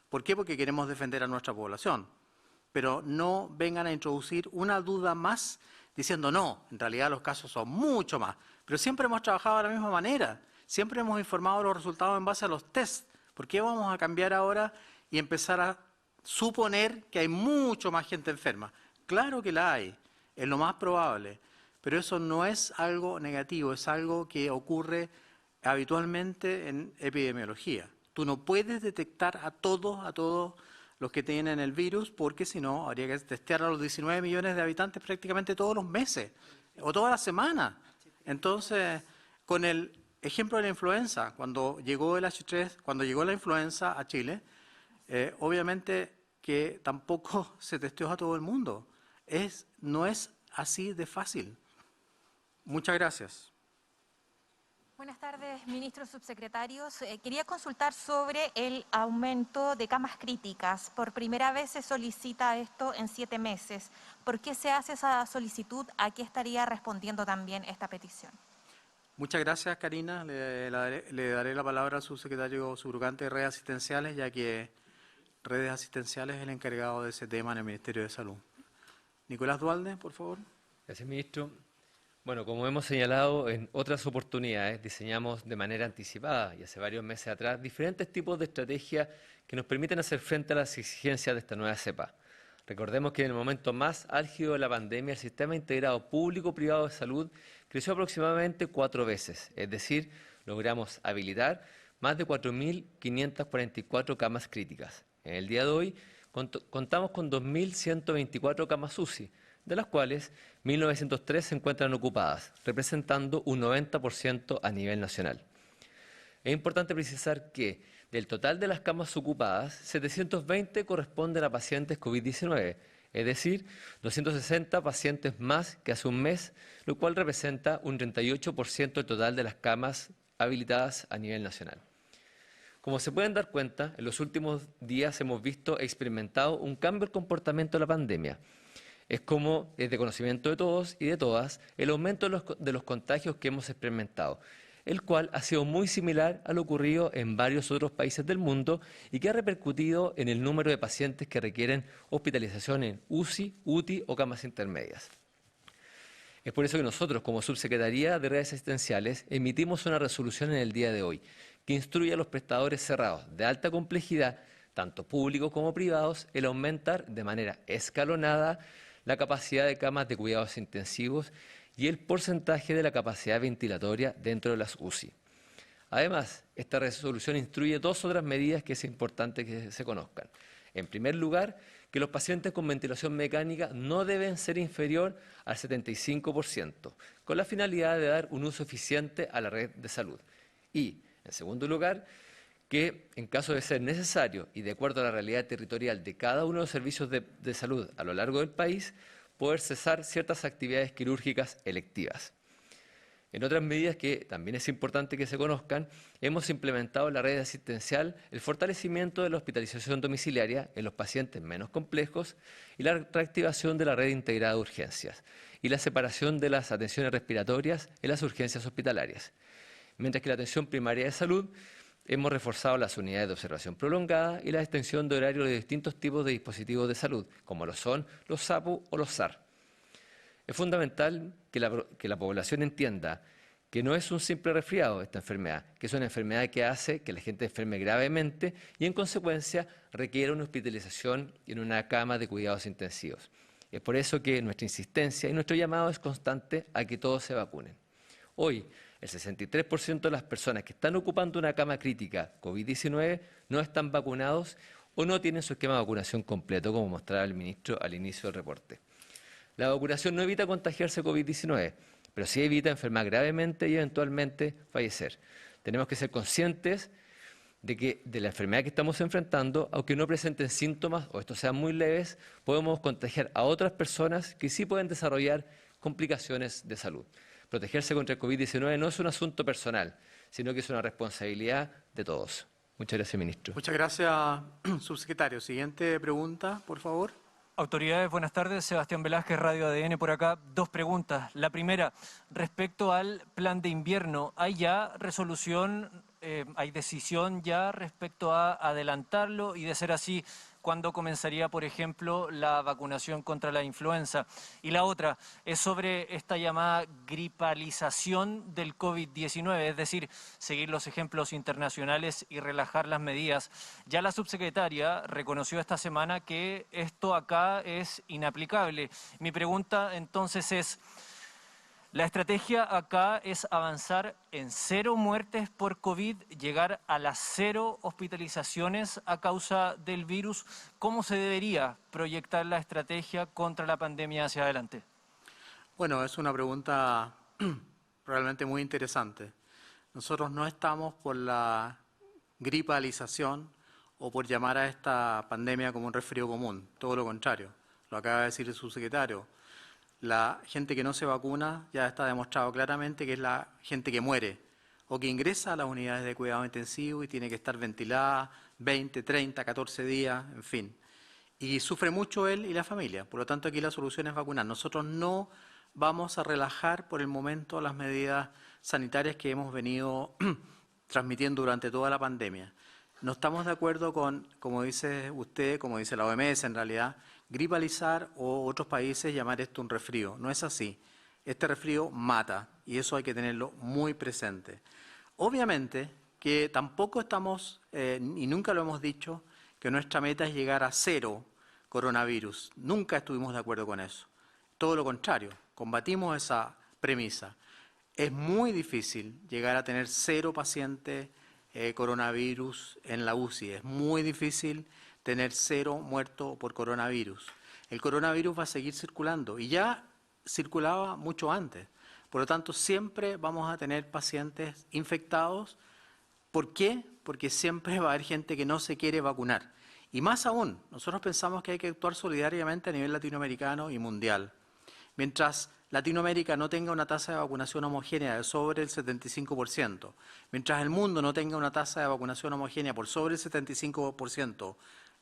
[SPEAKER 1] ¿Por qué? Porque queremos defender a nuestra población. Pero no vengan a introducir una duda más diciendo no, en realidad los casos son mucho más. Pero siempre hemos trabajado de la misma manera, siempre hemos informado los resultados en base a los tests. ¿Por qué vamos a cambiar ahora y empezar a suponer que hay mucho más gente enferma? Claro que la hay, es lo más probable, pero eso no es algo negativo, es algo que ocurre habitualmente en epidemiología. Tú no puedes detectar a todos los que tienen el virus, porque si no, habría que testear a los 19 millones de habitantes prácticamente todos los meses o todas las semanas. Entonces, con el ejemplo de la influenza, cuando llegó el H3, cuando llegó la influenza a Chile, obviamente que tampoco se testeó a todo el mundo. No es así de fácil. Muchas gracias.
[SPEAKER 5] Buenas tardes, ministros, subsecretarios. Quería consultar sobre el aumento de camas críticas. Por primera vez se solicita esto en 7 meses. ¿Por qué se hace esa solicitud? ¿A qué estaría respondiendo también esta petición?
[SPEAKER 1] Muchas gracias, Karina. Le daré la palabra al subsecretario subrogante de redes asistenciales, ya que redes asistenciales es el encargado de ese tema en el Ministerio de Salud. Nicolás Duhalde, por favor.
[SPEAKER 3] Gracias, ministro. Bueno, como hemos señalado en otras oportunidades, diseñamos de manera anticipada y hace varios meses atrás diferentes tipos de estrategias que nos permiten hacer frente a las exigencias de esta nueva cepa. Recordemos que en el momento más álgido de la pandemia, el sistema integrado público-privado de salud creció aproximadamente 4 veces, es decir, logramos habilitar más de 4.544 camas críticas. En el día de hoy contamos con 2.124 camas UCI, de las cuales 1.903 se encuentran ocupadas, representando un 90% a nivel nacional. Es importante precisar que del total de las camas ocupadas, 720 corresponden a pacientes COVID-19, es decir, 260 pacientes más que hace un mes, lo cual representa un 38% del total de las camas habilitadas a nivel nacional. Como se pueden dar cuenta, en los últimos días hemos visto experimentado un cambio del comportamiento de la pandemia. Es como es de conocimiento de todos y de todas el aumento de los contagios que hemos experimentado, el cual ha sido muy similar a lo ocurrido en varios otros países del mundo y que ha repercutido en el número de pacientes que requieren hospitalización en UCI, UTI o camas intermedias. Es por eso que nosotros, como Subsecretaría de Redes Asistenciales, emitimos una resolución en el día de hoy que instruye a los prestadores cerrados de alta complejidad, tanto públicos como privados, el aumentar de manera escalonada la capacidad de camas de cuidados intensivos y el porcentaje de la capacidad ventilatoria dentro de las UCI. Además, esta resolución instruye dos otras medidas que es importante que se conozcan. En primer lugar, que los pacientes con ventilación mecánica no deben ser inferior al 75%, con la finalidad de dar un uso eficiente a la red de salud. Y, en segundo lugar, que en caso de ser necesario y de acuerdo a la realidad territorial de cada uno de los servicios de salud a lo largo del país, poder cesar ciertas actividades quirúrgicas electivas. En otras medidas que también es importante que se conozcan, hemos implementado en la red asistencial el fortalecimiento de la hospitalización domiciliaria en los pacientes menos complejos y la reactivación de la red integrada de urgencias y la separación de las atenciones respiratorias en las urgencias hospitalarias. Mientras que la atención primaria de salud, hemos reforzado las unidades de observación prolongada y la extensión de horario de distintos tipos de dispositivos de salud, como lo son los SAPU o los SAR. Es fundamental que la población entienda que no es un simple resfriado esta enfermedad, que es una enfermedad que hace que la gente enferme gravemente y en consecuencia requiere una hospitalización en una cama de cuidados intensivos. Es por eso que nuestra insistencia y nuestro llamado es constante a que todos se vacunen. Hoy, el 63% de las personas que están ocupando una cama crítica COVID-19 no están vacunados o no tienen su esquema de vacunación completo, como mostraba el ministro al inicio del reporte. La vacunación no evita contagiarse COVID-19, pero sí evita enfermar gravemente y eventualmente fallecer. Tenemos que ser conscientes de la enfermedad que estamos enfrentando, aunque no presenten síntomas o estos sean muy leves, podemos contagiar a otras personas que sí pueden desarrollar complicaciones de salud. Protegerse contra el COVID-19 no es un asunto personal, sino que es una responsabilidad de todos. Muchas gracias, ministro.
[SPEAKER 1] Muchas gracias, subsecretario. Siguiente pregunta, por favor.
[SPEAKER 6] Autoridades, buenas tardes. Sebastián Velázquez, Radio ADN por acá. Dos preguntas. La primera, respecto al plan de invierno, ¿hay ya resolución, hay decisión ya respecto a adelantarlo? Y de ser así, ¿cuándo comenzaría, por ejemplo, la vacunación contra la influenza? Y la otra es sobre esta llamada gripalización del COVID-19, es decir, seguir los ejemplos internacionales y relajar las medidas. Ya la subsecretaria reconoció esta semana que esto acá es inaplicable. Mi pregunta entonces es, la estrategia acá es avanzar en 0 muertes por COVID, llegar a las 0 hospitalizaciones a causa del virus. ¿Cómo se debería proyectar la estrategia contra la pandemia hacia adelante?
[SPEAKER 1] Bueno, es una pregunta realmente muy interesante. Nosotros no estamos por la gripalización o por llamar a esta pandemia como un resfrío común, todo lo contrario, lo acaba de decir el subsecretario. La gente que no se vacuna ya está demostrado claramente que es la gente que muere o que ingresa a las unidades de cuidado intensivo y tiene que estar ventilada 20, 30, 14 días, en fin. Y sufre mucho él y la familia. Por lo tanto, aquí la solución es vacunar. Nosotros no vamos a relajar por el momento las medidas sanitarias que hemos venido transmitiendo durante toda la pandemia. No estamos de acuerdo con, como dice usted, como dice la OMS en realidad, gripalizar o otros países llamar esto un resfrío. No es así. Este resfrío mata y eso hay que tenerlo muy presente. Obviamente que tampoco estamos, y nunca lo hemos dicho, que nuestra meta es llegar a 0 coronavirus. Nunca estuvimos de acuerdo con eso. Todo lo contrario, combatimos esa premisa. Es muy difícil llegar a tener 0 pacientes coronavirus en la UCI. Es muy difícil tener 0 muertos por coronavirus. El coronavirus va a seguir circulando y ya circulaba mucho antes. Por lo tanto, siempre vamos a tener pacientes infectados. ¿Por qué? Porque siempre va a haber gente que no se quiere vacunar. Y más aún, nosotros pensamos que hay que actuar solidariamente a nivel latinoamericano y mundial. Mientras Latinoamérica no tenga una tasa de vacunación homogénea de sobre el 75%, mientras el mundo no tenga una tasa de vacunación homogénea por sobre el 75%,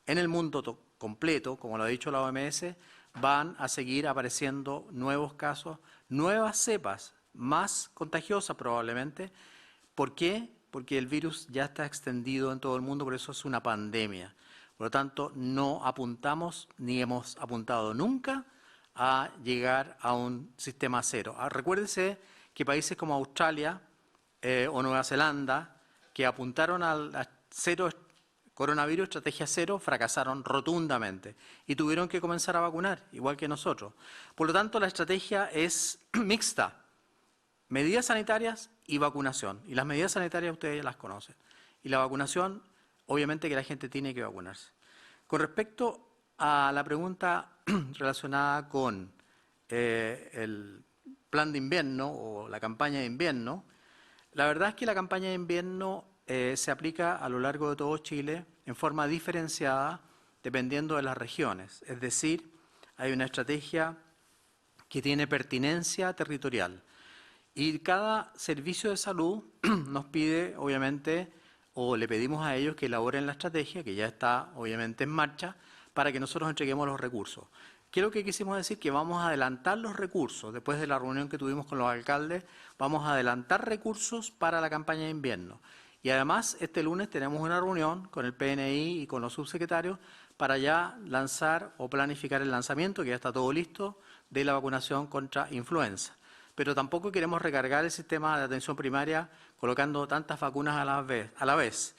[SPEAKER 1] en el mundo completo, como lo ha dicho la OMS, van a seguir apareciendo nuevos casos, nuevas cepas, más contagiosas probablemente. ¿Por qué? Porque el virus ya está extendido en todo el mundo, por eso es una pandemia. Por lo tanto, no apuntamos ni hemos apuntado nunca a llegar a un sistema cero. Recuérdese que países como Australia o Nueva Zelanda, que apuntaron a cero coronavirus, estrategia cero, fracasaron rotundamente y tuvieron que comenzar a vacunar, igual que nosotros. Por lo tanto, la estrategia es mixta, medidas sanitarias y vacunación. Y las medidas sanitarias ustedes ya las conocen. Y la vacunación, obviamente que la gente tiene que vacunarse. Con respecto a la pregunta relacionada con el plan de invierno o la campaña de invierno, la verdad es que la campaña de invierno se aplica a lo largo de todo Chile en forma diferenciada dependiendo de las regiones. Es decir, hay una estrategia que tiene pertinencia territorial. Y cada servicio de salud nos pide, obviamente, o le pedimos a ellos que elaboren la estrategia, que ya está, obviamente, en marcha, para que nosotros entreguemos los recursos. ¿Qué es lo que quisimos decir? Que vamos a adelantar los recursos. Después de la reunión que tuvimos con los alcaldes, vamos a adelantar recursos para la campaña de invierno. Y además, este lunes tenemos una reunión con el PNI y con los subsecretarios para ya lanzar o planificar el lanzamiento, que ya está todo listo, de la vacunación contra influenza. Pero tampoco queremos recargar el sistema de atención primaria colocando tantas vacunas a la vez.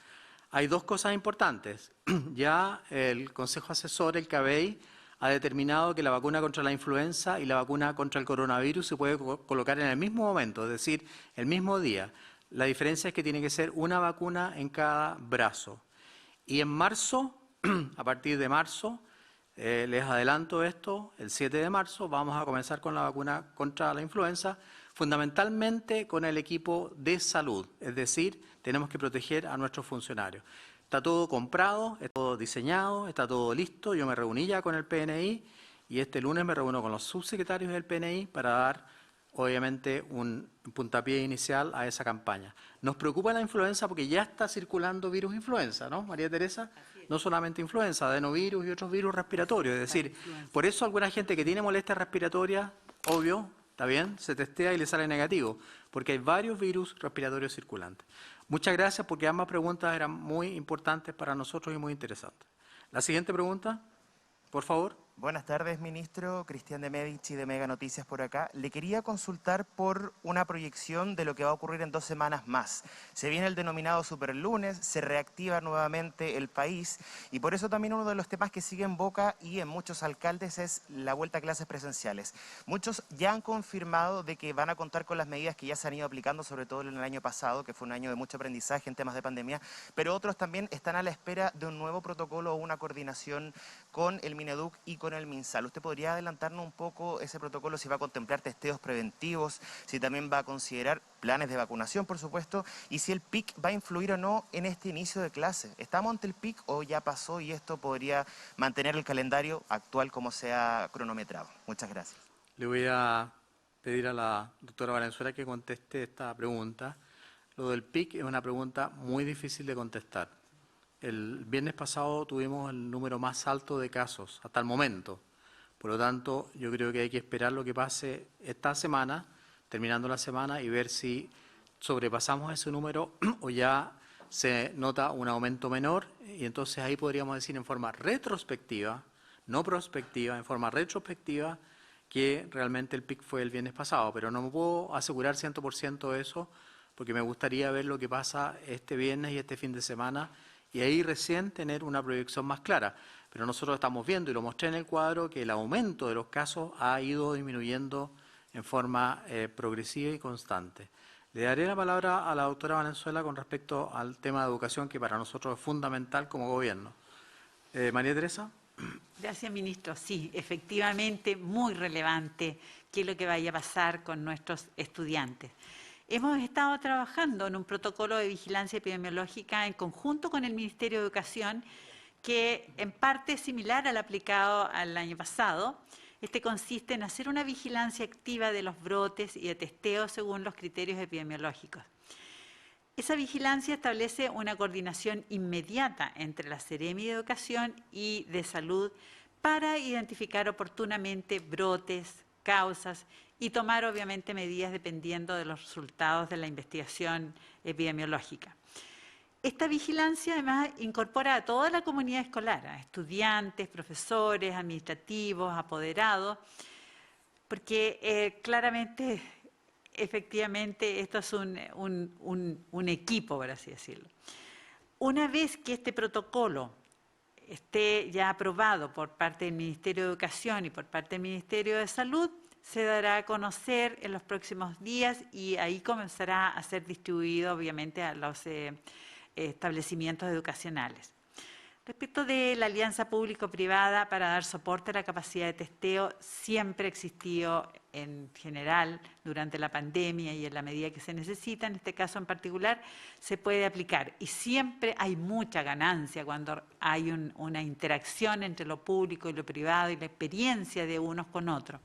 [SPEAKER 1] Hay dos cosas importantes. Ya el Consejo Asesor, el CABEI, ha determinado que la vacuna contra la influenza y la vacuna contra el coronavirus se puede colocar en el mismo momento, es decir, el mismo día. La diferencia es que tiene que ser una vacuna en cada brazo. Y en marzo, a partir de marzo, les adelanto esto, el 7 de marzo vamos a comenzar con la vacuna contra la influenza, fundamentalmente con el equipo de salud, es decir, tenemos que proteger a nuestros funcionarios. Está todo comprado, está todo diseñado, está todo listo, yo me reuní ya con el PNI y este lunes me reúno con los subsecretarios del PNI para dar obviamente un puntapié inicial a esa campaña. Nos preocupa la influenza porque ya está circulando virus influenza, ¿no, María Teresa? No solamente influenza, adenovirus y otros virus respiratorios. Es decir, por eso alguna gente que tiene molestias respiratorias, obvio, está bien, se testea y le sale negativo, porque hay varios virus respiratorios circulantes. Muchas gracias porque ambas preguntas eran muy importantes para nosotros y muy interesantes. La siguiente pregunta, por favor.
[SPEAKER 7] Buenas tardes, ministro. Cristian de Medici de Mega Noticias por acá. Le quería consultar por una proyección de lo que va a ocurrir en 2 semanas más. Se viene el denominado Superlunes, se reactiva nuevamente el país y por eso también uno de los temas que sigue en boca y en muchos alcaldes es la vuelta a clases presenciales. Muchos ya han confirmado de que van a contar con las medidas que ya se han ido aplicando, sobre todo en el año pasado, que fue un año de mucho aprendizaje en temas de pandemia, pero otros también están a la espera de un nuevo protocolo o una coordinación con el Mineduc y con el MinSal. ¿Usted podría adelantarnos un poco ese protocolo, si va a contemplar testeos preventivos, si también va a considerar planes de vacunación, por supuesto, y si el PIC va a influir o no en este inicio de clase? ¿Estamos ante el PIC o ya pasó y esto podría mantener el calendario actual como se ha cronometrado? Muchas gracias.
[SPEAKER 1] Le voy a pedir a la doctora Valenzuela que conteste esta pregunta. Lo del PIC es una pregunta muy difícil de contestar. El viernes pasado tuvimos el número más alto de casos hasta el momento. Por lo tanto, yo creo que hay que esperar lo que pase esta semana, terminando la semana, y ver si sobrepasamos ese número o ya se nota un aumento menor. Y entonces ahí podríamos decir en forma retrospectiva, no prospectiva, en forma retrospectiva, que realmente el pic fue el viernes pasado. Pero no me puedo asegurar 100% de eso, porque me gustaría ver lo que pasa este viernes y este fin de semana, y ahí recién tener una proyección más clara. Pero nosotros estamos viendo, y lo mostré en el cuadro, que el aumento de los casos ha ido disminuyendo en forma progresiva y constante. Le daré la palabra a la doctora Valenzuela con respecto al tema de educación, que para nosotros es fundamental como gobierno. María Teresa.
[SPEAKER 2] Gracias, ministro. Sí, efectivamente, muy relevante qué es lo que vaya a pasar con nuestros estudiantes. Hemos estado trabajando en un protocolo de vigilancia epidemiológica en conjunto con el Ministerio de Educación, que en parte es similar al aplicado al año pasado. Este consiste en hacer una vigilancia activa de los brotes y de testeo según los criterios epidemiológicos. Esa vigilancia establece una coordinación inmediata entre la Seremi de Educación y de Salud para identificar oportunamente brotes, causas y tomar obviamente medidas dependiendo de los resultados de la investigación epidemiológica. Esta vigilancia además incorpora a toda la comunidad escolar, a estudiantes, profesores, administrativos, apoderados, porque claramente, efectivamente, esto es un equipo, por así decirlo. Una vez que este protocolo esté ya aprobado por parte del Ministerio de Educación y por parte del Ministerio de Salud, se dará a conocer en los próximos días y ahí comenzará a ser distribuido, obviamente, a los establecimientos educacionales. Respecto de la alianza público-privada para dar soporte a la capacidad de testeo, siempre ha existido en general durante la pandemia y en la medida que se necesita, en este caso en particular, se puede aplicar. Y siempre hay mucha ganancia cuando hay una interacción entre lo público y lo privado y la experiencia de unos con otros.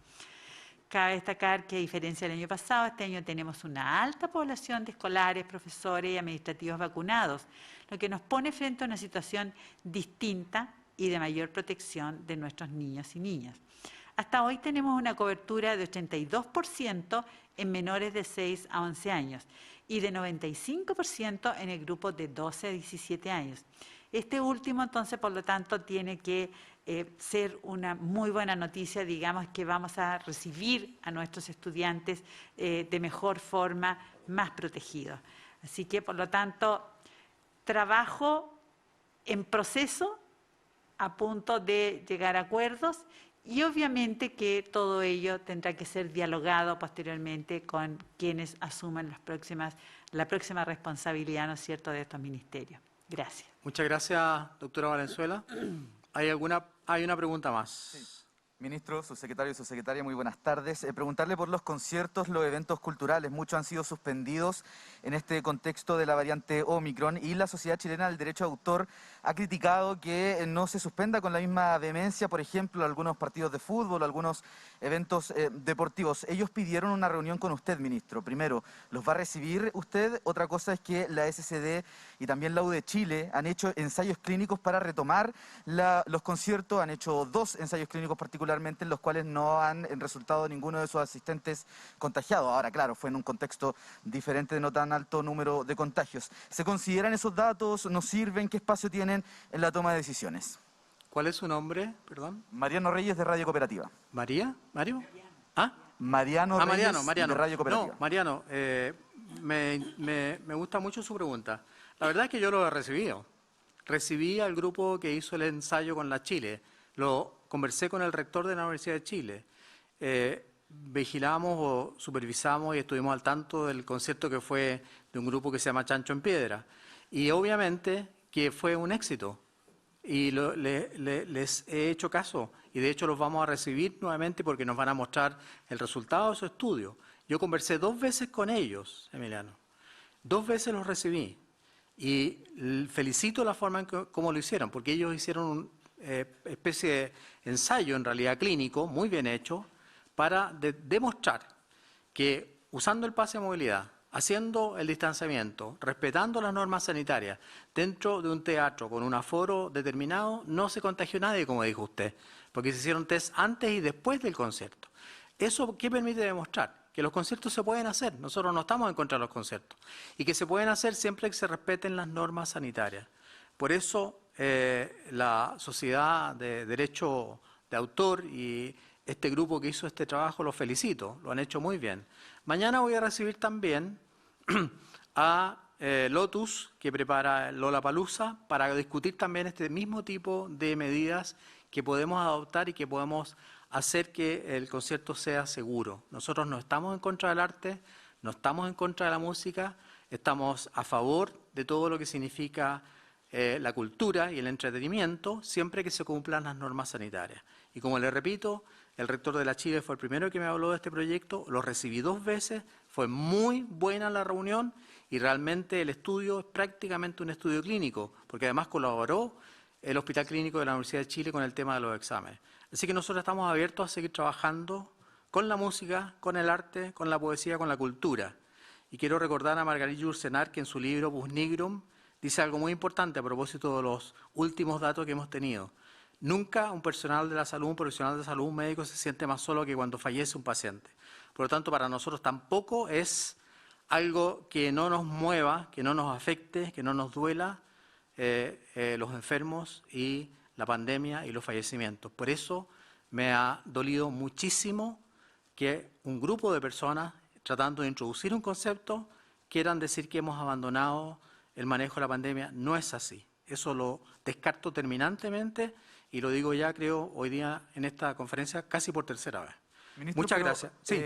[SPEAKER 2] Cabe destacar que, a diferencia del año pasado, este año tenemos una alta población de escolares, profesores y administrativos vacunados, lo que nos pone frente a una situación distinta y de mayor protección de nuestros niños y niñas. Hasta hoy tenemos una cobertura de 82% en menores de 6 a 11 años y de 95% en el grupo de 12 a 17 años. Este último, entonces, por lo tanto, tiene que ser una muy buena noticia, digamos, que vamos a recibir a nuestros estudiantes de mejor forma, más protegidos. Así que, por lo tanto, trabajo en proceso, a punto de llegar a acuerdos y obviamente que todo ello tendrá que ser dialogado posteriormente con quienes asuman la próxima responsabilidad, ¿no es cierto?, de estos ministerios. Gracias.
[SPEAKER 1] Muchas gracias, doctora Valenzuela. ¿Hay una pregunta más?
[SPEAKER 8] Sí. Ministro, subsecretario y subsecretaria, muy buenas tardes. Preguntarle por los conciertos, los eventos culturales. Muchos han sido suspendidos en este contexto de la variante Omicron y la Sociedad Chilena del Derecho de Autor ha criticado que no se suspenda con la misma vehemencia, por ejemplo, algunos partidos de fútbol, algunos eventos deportivos. Ellos pidieron una reunión con usted, ministro. Primero, ¿los va a recibir usted? Otra cosa es que la SCD y también la U de Chile han hecho ensayos clínicos para retomar los conciertos. Han hecho 2 ensayos clínicos particularmente en los cuales no han resultado ninguno de sus asistentes contagiados. Ahora, claro, fue en un contexto diferente de no tan alto número de contagios. ¿Se consideran esos datos? ¿Nos sirven? ¿Qué espacio tienen en la toma de decisiones?
[SPEAKER 1] ¿Cuál es su nombre? Perdón.
[SPEAKER 8] Mariano Reyes, de Radio Cooperativa.
[SPEAKER 1] ¿María? ¿Mario? ¿Ah?
[SPEAKER 8] Mariano Reyes,
[SPEAKER 1] Mariano.
[SPEAKER 8] de Radio Cooperativa.
[SPEAKER 1] No, Mariano, me gusta mucho su pregunta. La verdad es que yo lo he recibido. Recibí al grupo que hizo el ensayo con la Chile. Lo conversé con el rector de la Universidad de Chile. Vigilamos o supervisamos y estuvimos al tanto del concierto que fue de un grupo que se llama Chancho en Piedra. Y obviamente que fue un éxito. Y les he hecho caso. Y de hecho los vamos a recibir nuevamente porque nos van a mostrar el resultado de su estudio. Yo conversé 2 veces con ellos, Emiliano. 2 veces los recibí. Y felicito la forma en cómo lo hicieron, porque ellos hicieron una especie de ensayo, en realidad clínico, muy bien hecho, para demostrar que usando el pase de movilidad, haciendo el distanciamiento, respetando las normas sanitarias, dentro de un teatro con un aforo determinado, no se contagió nadie, como dijo usted, porque se hicieron test antes y después del concierto. ¿Eso qué permite demostrar? Que los conciertos se pueden hacer, nosotros no estamos en contra de los conciertos, y que se pueden hacer siempre que se respeten las normas sanitarias. Por eso la Sociedad de Derecho de Autor y este grupo que hizo este trabajo, los felicito, lo han hecho muy bien. Mañana voy a recibir también a Lotus, que prepara Lollapalooza, para discutir también este mismo tipo de medidas que podemos adoptar y que podemos hacer que el concierto sea seguro. Nosotros no estamos en contra del arte, no estamos en contra de la música, estamos a favor de todo lo que significa la cultura y el entretenimiento, siempre que se cumplan las normas sanitarias. Y como le repito, el rector de la Chile fue el primero que me habló de este proyecto, lo recibí 2 veces, fue muy buena la reunión y realmente el estudio es prácticamente un estudio clínico, porque además colaboró el Hospital Clínico de la Universidad de Chile con el tema de los exámenes. Así que nosotros estamos abiertos a seguir trabajando con la música, con el arte, con la poesía, con la cultura. Y quiero recordar a Margarita Yourcenar que en su libro Bus Nigrum dice algo muy importante a propósito de los últimos datos que hemos tenido. Nunca un personal de la salud, un profesional de salud, un médico se siente más solo que cuando fallece un paciente. Por lo tanto, para nosotros tampoco es algo que no nos mueva, que no nos afecte, que no nos duela los enfermos y la pandemia y los fallecimientos. Por eso me ha dolido muchísimo que un grupo de personas, tratando de introducir un concepto, quieran decir que hemos abandonado el manejo de la pandemia. No es así. Eso lo descarto terminantemente y lo digo ya, creo, hoy día en esta conferencia casi por tercera vez.
[SPEAKER 8] Ministro,
[SPEAKER 1] Muchas
[SPEAKER 8] pero,
[SPEAKER 1] gracias. Sí.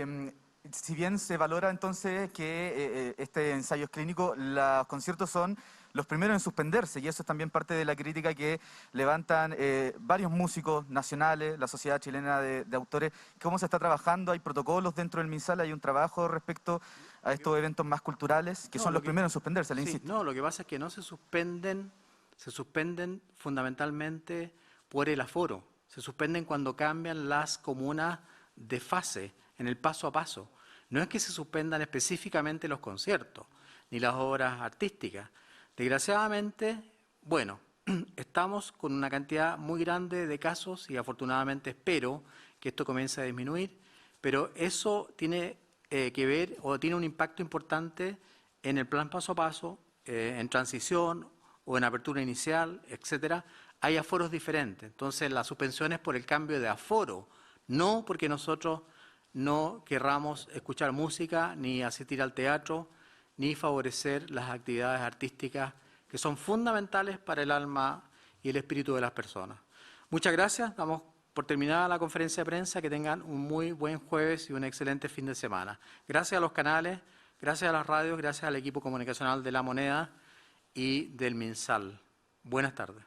[SPEAKER 8] Si bien se valora entonces que este ensayo es clínico, los conciertos son los primeros en suspenderse y eso es también parte de la crítica que levantan varios músicos nacionales, la Sociedad Chilena de Autores. ¿Cómo se está trabajando? ¿Hay protocolos dentro del MinSal? ¿Hay un trabajo respecto a estos eventos más culturales que son los primeros en suspenderse? Le insisto.
[SPEAKER 1] No, lo que pasa es que no se suspenden fundamentalmente por el aforo. Se suspenden cuando cambian las comunas de fase, en el paso a paso. No es que se suspendan específicamente los conciertos, ni las obras artísticas. Desgraciadamente, bueno, estamos con una cantidad muy grande de casos y afortunadamente espero que esto comience a disminuir, pero eso tiene que ver o tiene un impacto importante en el plan paso a paso, en transición o en apertura inicial, etcétera. Hay aforos diferentes. Entonces, la suspensión es por el cambio de aforo, no porque nosotros no querramos escuchar música, ni asistir al teatro, ni favorecer las actividades artísticas que son fundamentales para el alma y el espíritu de las personas. Muchas gracias. Damos por terminada la conferencia de prensa. Que tengan un muy buen jueves y un excelente fin de semana. Gracias a los canales, gracias a las radios, gracias al equipo comunicacional de La Moneda y del MinSal. Buenas tardes.